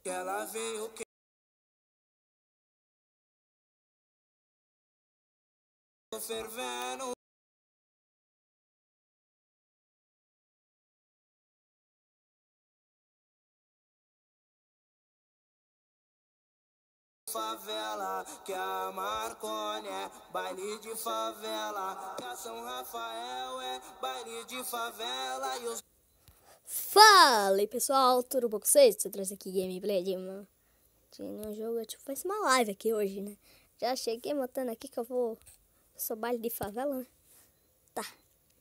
que ela veio que fervendo. Favela, que a Marconi é baile de favela, que a São Rafael é baile de favela e os... Fala aí pessoal, tudo bom com vocês? Eu trouxe aqui gameplay de um jogo, tipo, vai ser uma live aqui hoje, né? Já cheguei montando aqui que eu sou baile de favela, né? Tá,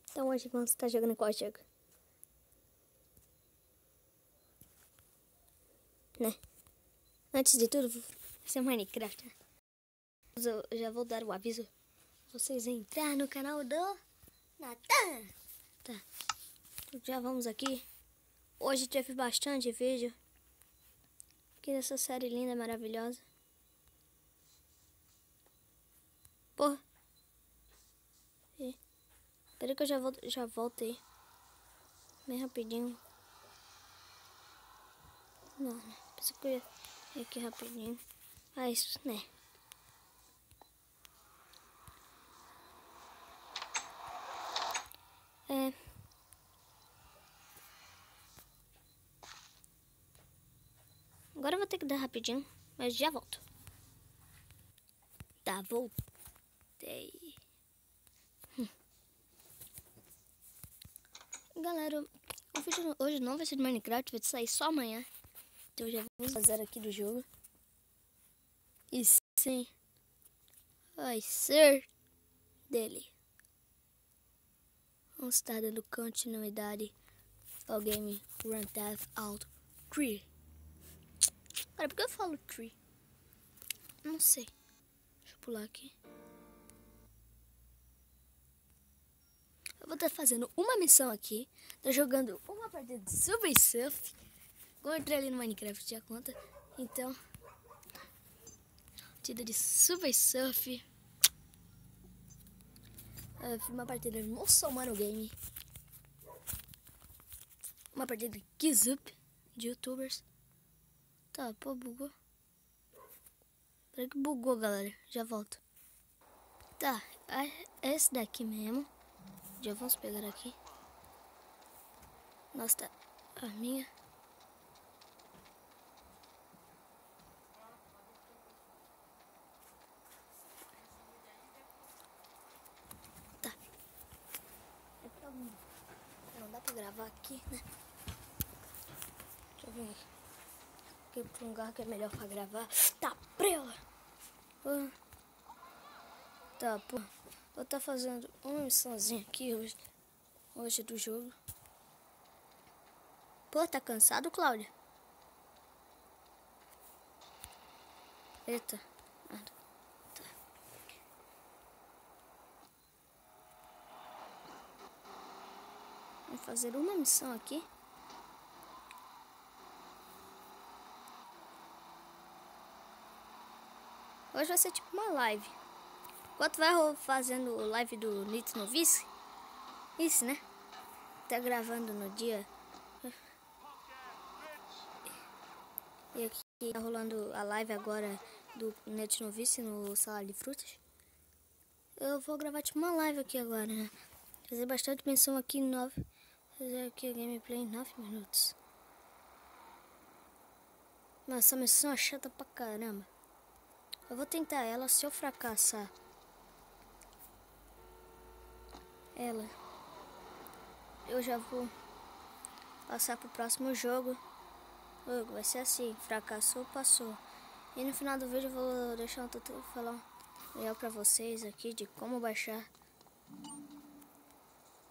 então hoje vamos estar jogando qual jogo? Né? Antes de tudo, vai ser Minecraft, né? Eu já vou dar o aviso pra vocês entrar no canal do Natan. Tá, já vamos aqui. Hoje teve bastante vídeo aqui dessa série linda, maravilhosa. Porra. Espera que eu já volto aí. Bem rapidinho. Não, né? Pensei que eu ia ir aqui rapidinho. Ah, isso, né? Agora eu vou ter que dar rapidinho, mas já volto. Tá, voltei. Galera, o vídeo hoje não vai ser de Minecraft, vai sair só amanhã. Então eu já vou fazer aqui do jogo. E sim, vai ser dele. Vamos estar dando continuidade ao game Grand Theft Auto 3. Cara, por que eu falo 3? Não sei. Deixa eu pular aqui. Eu vou estar fazendo uma missão aqui. Tô jogando uma partida de Subway Surf. Como eu entrei ali no Minecraft, já conta. Então, partida de Subway Surf. Uma partida de Muçulmano Game. Uma partida de Kizup, de YouTubers. Tá, pô, bugou. Peraí que bugou, galera. Já volto. Tá, é esse daqui mesmo. Já vamos pegar aqui. Nossa, tá a minha. Tá. Não dá pra gravar aqui, né? Deixa eu vir aqui pra um lugar que é melhor pra gravar. Tá, prela! Tá, pô. Vou estar fazendo uma missãozinha aqui hoje do jogo. Pô, tá cansado, Cláudia? Eita. Tá. Vou fazer uma missão aqui. Hoje vai ser tipo uma live. Enquanto vai fazendo live do Nits Novice. Isso, né? Tá gravando no dia. E aqui tá rolando a live agora do Net Novice no Salada de Frutas. Eu vou gravar tipo uma live aqui agora, né? Fazer bastante menção aqui em 9. Fazer aqui a gameplay em 9 minutos. Nossa, essa missão é chata pra caramba. Eu vou tentar ela, se eu fracassar ela, eu já vou passar pro próximo jogo. Vai ser assim, fracassou, passou. E no final do vídeo eu vou deixar um tutorial falar pra vocês aqui de como baixar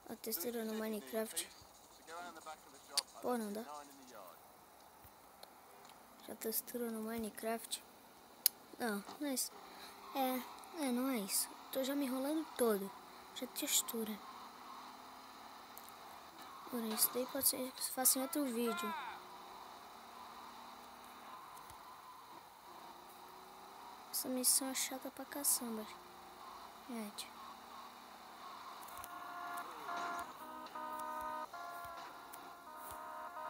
a textura no Minecraft. Pô, não dá. Já textura no Minecraft. Não é isso. Não é isso. Tô já me enrolando todo. Já textura. Por isso daí pode ser que se faça em outro vídeo. Essa missão é chata pra caçamba. Gente.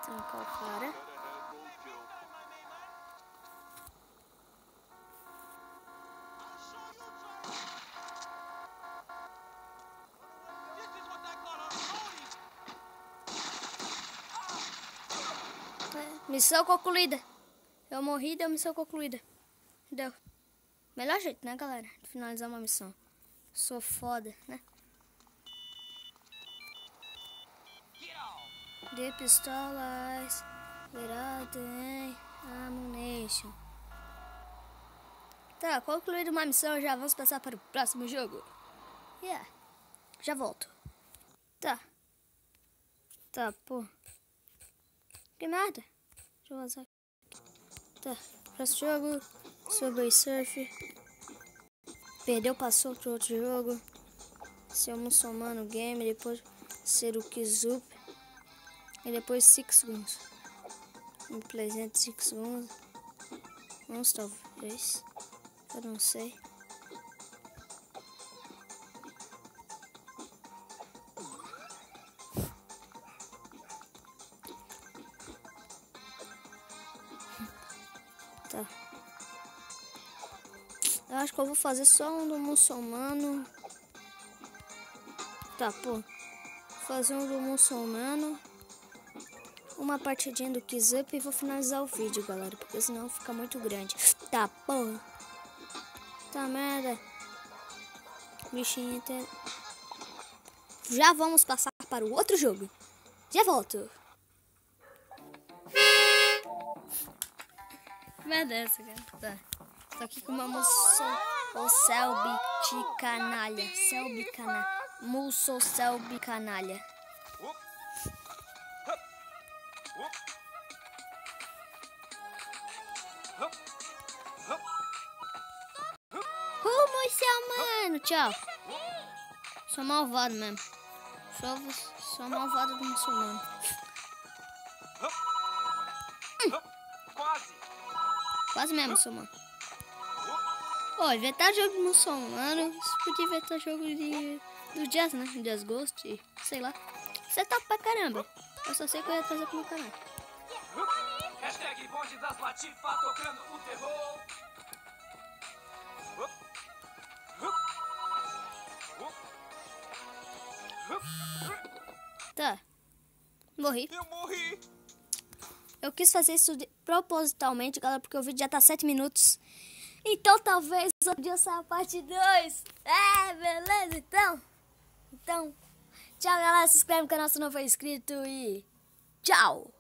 Trancar o cara. Missão concluída. Eu morri, deu missão concluída. Deu. Melhor jeito, né, galera? De finalizar uma missão. Sou foda, né? De pistolas. Virado em ammunition. Tá, concluída uma missão, já vamos passar para o próximo jogo. Yeah. Já volto. Tá. Tá, pô. Que merda. Deixa eu vazar. Tá, próximo jogo. Subway Surf. Perdeu, passou pro outro jogo. Ser muçulmano game. Depois ser o Kizup. E depois 5 segundos. Um presente 5 segundos. Uns talvez. Eu não sei. Tá. Eu acho que eu vou fazer só um do muçulmano. Tá, pô. Vou fazer um do muçulmano. Uma partidinha do Kizup e vou finalizar o vídeo, galera. Porque senão fica muito grande. Tá, pô. Tá, merda. Bichinho até... Já vamos passar para o outro jogo. Já volto. Merda essa, cara. Tá. Tô aqui com uma moça. O Selby canalha. Selby canalha. Musso Selby canalha. Muçulmano, tchau. Sou malvado mesmo. Sou malvado do muçulmano. Quase mesmo, muçulmano. Ó, inventar jogo de muçulmano. Isso podia inventar jogo do Jazz, né? Jazz Ghost, sei lá. Você tá pra caramba. Eu só sei que eu ia trazer pro meu canal. Hashtag bonde das Latifas tocando o terror. Tá. Morri. Eu morri. Eu quis fazer isso propositalmente, galera, porque o vídeo já tá 7 minutos. Então talvez outro dia saia a parte 2. É, beleza? Então, tchau, galera. Se inscreve no canal se não for inscrito e tchau.